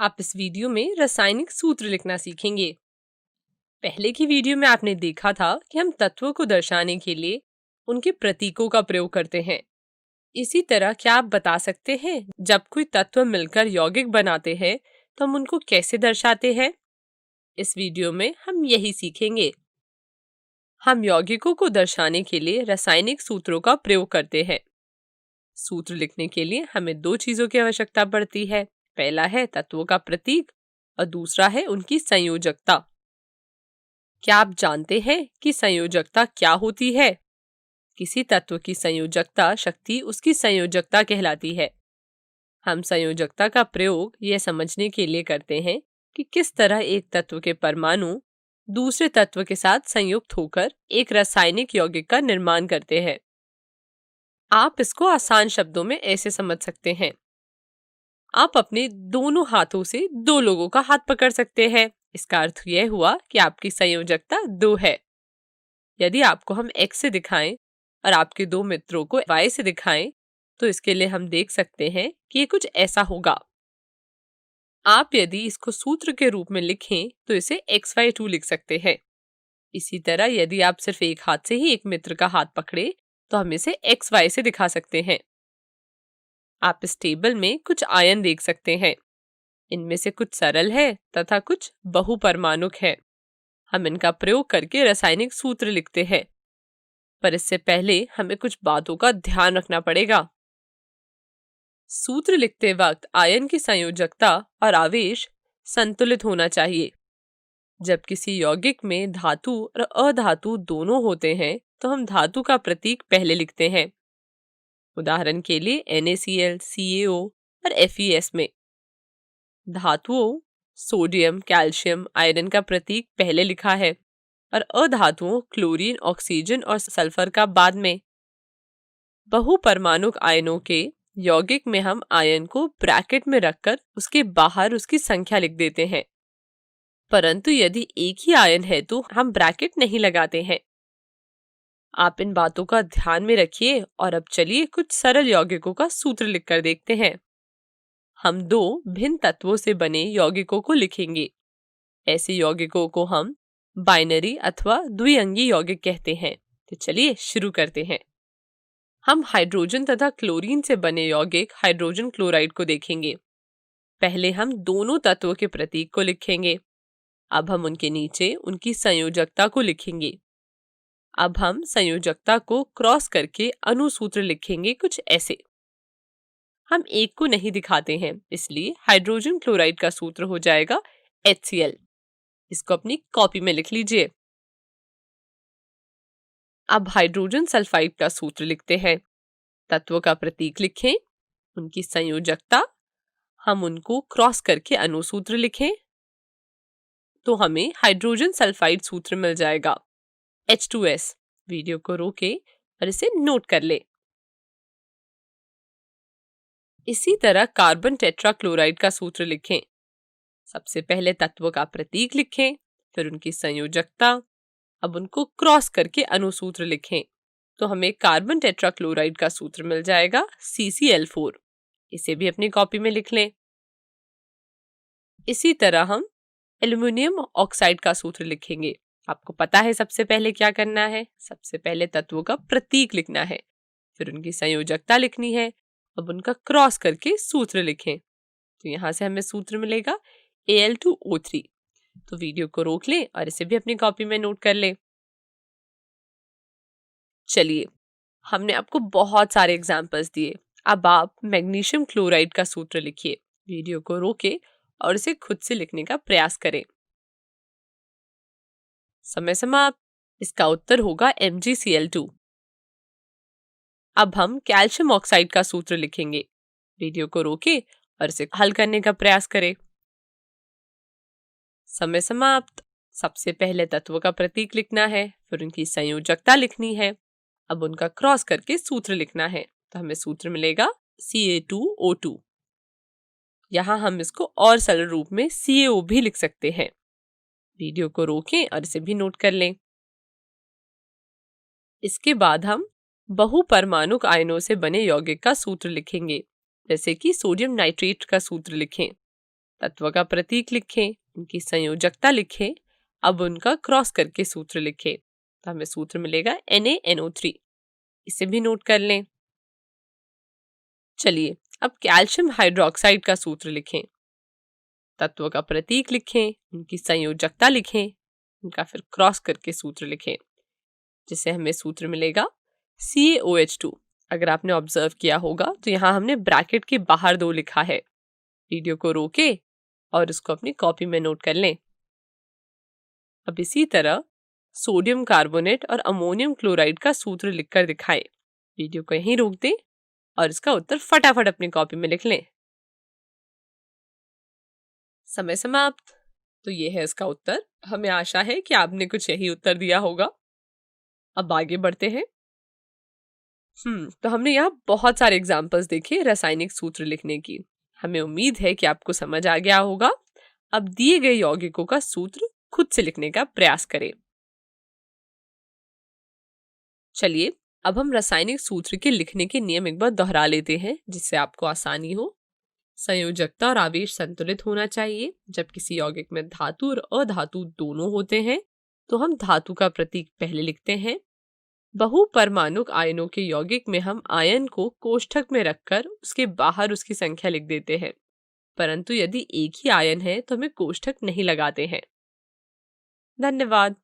आप इस वीडियो में रासायनिक सूत्र लिखना सीखेंगे। पहले की वीडियो में आपने देखा था कि हम तत्वों को दर्शाने के लिए उनके प्रतीकों का प्रयोग करते हैं। इसी तरह क्या आप बता सकते हैं जब कोई तत्व मिलकर यौगिक बनाते हैं तो हम उनको कैसे दर्शाते हैं? इस वीडियो में हम यही सीखेंगे। हम यौगिकों को दर्शाने के लिए रासायनिक सूत्रों का प्रयोग करते हैं। सूत्र लिखने के लिए हमें दो चीजों की आवश्यकता पड़ती है। पहला है तत्वों का प्रतीक और दूसरा है उनकी संयोजकता। क्या आप जानते हैं कि संयोजकता क्या होती है? किसी तत्व की संयोजकता शक्ति उसकी संयोजकता कहलाती है। हम संयोजकता का प्रयोग यह समझने के लिए करते हैं कि किस तरह एक तत्व के परमाणु दूसरे तत्व के साथ संयुक्त होकर एक रासायनिक यौगिक का निर्माण करते हैं। आप इसको आसान शब्दों में ऐसे समझ सकते हैं। आप अपने दोनों हाथों से दो लोगों का हाथ पकड़ सकते हैं। इसका अर्थ यह हुआ कि आपकी संयोजकता 2 है। यदि आपको हम x से दिखाएं और आपके दो मित्रों को y से दिखाएं, तो इसके लिए हम देख सकते हैं कि ये कुछ ऐसा होगा। आप यदि इसको सूत्र के रूप में लिखें तो इसे xy2 लिख सकते हैं। इसी तरह यदि आप सिर्फ एक हाथ से ही एक मित्र का हाथ पकड़े तो हम इसे xy से दिखा सकते हैं। आप इस टेबल में कुछ आयन देख सकते हैं। इनमें से कुछ सरल है तथा कुछ बहुपरमाणुक है। हम इनका प्रयोग करके रासायनिक सूत्र लिखते हैं, पर इससे पहले हमें कुछ बातों का ध्यान रखना पड़ेगा। सूत्र लिखते वक्त आयन की संयोजकता और आवेश संतुलित होना चाहिए। जब किसी यौगिक में धातु और अधातु दोनों होते हैं तो हम धातु का प्रतीक पहले लिखते हैं। उदाहरण के लिए NaCl, CaO और FeS में धातुओं सोडियम, कैल्शियम, आयरन का प्रतीक पहले लिखा है और अधातुओं क्लोरीन, ऑक्सीजन और सल्फर का बाद में। बहुपरमाणुक आयनों के यौगिक में हम आयन को ब्रैकेट में रखकर उसके बाहर उसकी संख्या लिख देते हैं, परंतु यदि एक ही आयन है तो हम ब्रैकेट नहीं लगाते हैं। आप इन बातों का ध्यान में रखिए और अब चलिए कुछ सरल यौगिकों का सूत्र लिखकर देखते हैं। हम दो भिन्न तत्वों से बने यौगिकों को लिखेंगे। ऐसे यौगिकों को हम बाइनरी अथवा द्विअंगी यौगिक कहते हैं। तो चलिए शुरू करते हैं। हम हाइड्रोजन तथा क्लोरीन से बने यौगिक हाइड्रोजन क्लोराइड को देखेंगे। पहले हम दोनों तत्वों के प्रतीक को लिखेंगे। अब हम उनके नीचे उनकी संयोजकता को लिखेंगे। अब हम संयोजकता को क्रॉस करके अनुसूत्र लिखेंगे कुछ ऐसे। हम एक को नहीं दिखाते हैं, इसलिए हाइड्रोजन क्लोराइड का सूत्र हो जाएगा HCl। इसको अपनी कॉपी में लिख लीजिए। अब हाइड्रोजन सल्फाइड का सूत्र लिखते हैं। तत्वों का प्रतीक लिखें, उनकी संयोजकता, हम उनको क्रॉस करके अनुसूत्र लिखें तो हमें हाइड्रोजन सल्फाइड सूत्र मिल जाएगा H2S। वीडियो को रोके और इसे नोट कर ले। इसी तरह कार्बन टेट्राक्लोराइड का सूत्र लिखें। सबसे पहले तत्वों का प्रतीक लिखें, फिर उनकी संयोजकता। अब उनको क्रॉस करके अनुसूत्र लिखें तो हमें कार्बन टेट्राक्लोराइड का सूत्र मिल जाएगा CCl4। इसे भी अपनी कॉपी में लिख लें। इसी तरह हम एल्युमिनियम ऑक्साइड का सूत्र लिखेंगे। आपको पता है सबसे पहले क्या करना है। सबसे पहले तत्वों का प्रतीक लिखना है, फिर उनकी संयोजकता लिखनी है। अब उनका क्रॉस करके सूत्र लिखें तो यहाँ से हमें सूत्र मिलेगा Al2O3। तो वीडियो को रोक लें और इसे भी अपनी कॉपी में नोट कर लें। चलिए, हमने आपको बहुत सारे एग्जाम्पल्स दिए। अब आप मैग्नीशियम क्लोराइड का सूत्र लिखिए। वीडियो को रोके और इसे खुद से लिखने का प्रयास करें। समय समाप्त। इसका उत्तर होगा MgCl2। अब हम कैल्शियम ऑक्साइड का सूत्र लिखेंगे। वीडियो को रोके और इसे हल करने का प्रयास करें। समय समाप्त। सबसे पहले तत्वों का प्रतीक लिखना है, फिर उनकी संयोजकता लिखनी है। अब उनका क्रॉस करके सूत्र लिखना है तो हमें सूत्र मिलेगा Ca2O2। यहाँ हम इसको और सरल रूप में CaO भी लिख सकते हैं। वीडियो को रोकें और इसे भी नोट कर लें। इसके बाद हम बहुपरमाणुक आयनों से बने यौगिक का सूत्र लिखेंगे, जैसे कि सोडियम नाइट्रेट का सूत्र लिखें। तत्व का प्रतीक लिखें, उनकी संयोजकता लिखें। अब उनका क्रॉस करके सूत्र लिखें, तो हमें सूत्र मिलेगा NaNO3। इसे भी नोट कर लें। चलिए अब कैल्शियम हाइड्रोक्साइड का सूत्र लिखें, तत्व का प्रतीक लिखें, उनकी संयोजकता लिखें, उनका फिर क्रॉस करके सूत्र लिखें, जिससे हमें सूत्र मिलेगा CaOH2। अगर आपने ऑब्जर्व किया होगा तो यहाँ हमने ब्रैकेट के बाहर 2 लिखा है। वीडियो को रोके और इसको अपनी कॉपी में नोट कर लें। अब इसी तरह सोडियम कार्बोनेट और अमोनियम क्लोराइड का सूत्र लिखकर दिखाएं। वीडियो को यहीं रोक दें और इसका उत्तर फटाफट अपनी कॉपी में लिख लें। समय समाप्त। तो ये है इसका उत्तर। हमें आशा है कि आपने कुछ यही उत्तर दिया होगा। अब आगे बढ़ते हैं। तो हमने यहाँ बहुत सारे एग्जाम्पल्स देखे रासायनिक सूत्र लिखने की। हमें उम्मीद है कि आपको समझ आ गया होगा। अब दिए गए यौगिकों का सूत्र खुद से लिखने का प्रयास करें। चलिए अब हम रासायनिक सूत्र के लिखने के नियम एक बार दोहरा लेते हैं, जिससे आपको आसानी हो। संयोजकता और आवेश संतुलित होना चाहिए। जब किसी यौगिक में धातु और अधातु दोनों होते हैं तो हम धातु का प्रतीक पहले लिखते हैं। बहुपरमाणुक आयनों के यौगिक में हम आयन को कोष्ठक में रखकर उसके बाहर उसकी संख्या लिख देते हैं, परंतु यदि एक ही आयन है तो हमें कोष्ठक नहीं लगाते हैं। धन्यवाद।